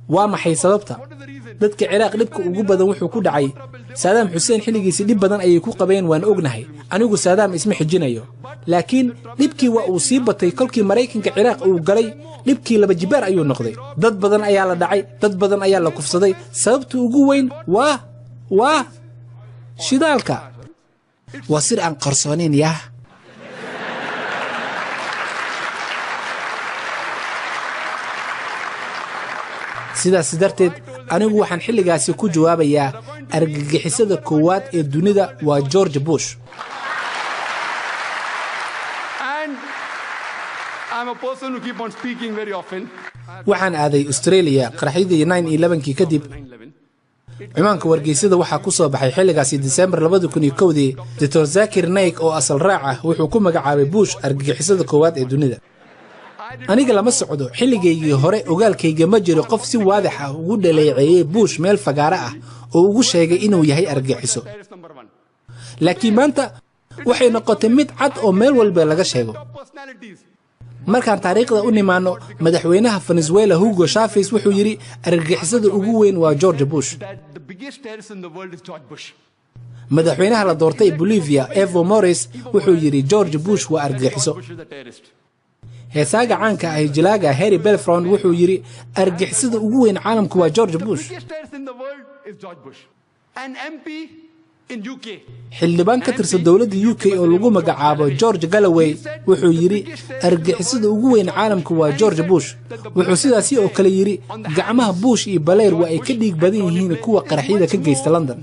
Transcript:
وما سببتها dadka Ciraaq dhibka ugu badan wuxuu ku dhacay Saddam Hussein xiligiisa dhib badan ayay ku qabeen waan ognahay anigu Saddam isma xijinayo laakiin dhibkii waa uu sii batay kolkii Mareykanka Ciraaq uu galay dhibkii laba jibaar ayuu noqday dad badan ayaa la dhacay dad badan ayaa la kufsaday sababta ugu weyn waa shidaalka wasir aan qarsoonin yaa sidaas darteed anigu waxaan xilligaasi ku jawaabayaa argagixisada koowaad ee dunida waa George Bush and I'm a person who keep on speaking very often waxaan aaday Australia qaraxidii 9/11 kadib ciidanka wargeysada waxa ku soo baxay xilligaasi December 2001 Dr. Zakir Naik oo asal raac ah wuxuu ku magacaabay Bush argagixisada koowaad ee dunida aniga lama socdo xilligeygii hore ogaalkayga ma jiro qof si waadax ah ugu dhaleeceeyay Bush meel fagaara ah oo ugu sheegay inuu yahay argagixiso laakiin maanta waxay noqotay mid cad oo meel walba laga sheego markaan taariikhda u nimaano madaxweynaha Venezuela Hugo Chavez wuxuu yiri argagixisada ugu weyn waa George Bush madaxweynaha la doortay Bolivia Evo Morales wuxuu yiri George Bush waa argagixiso heesaaga caanka ah jilaaga Harry Belfront wuxuu yiri argagixisada ugu weyn caalamku waa George Bush xildhibaan ka tirsan dawladda UK oo lagu magacaabo George Galloway wuxuu yiri argagixisada ugu weyn caalamku waa George Bush wuxuu sidaas oo kale yiri gacmaha Bush iyo Blair waa ay ka dhiig badan yihiin kuwa qaraxyada ka geysta London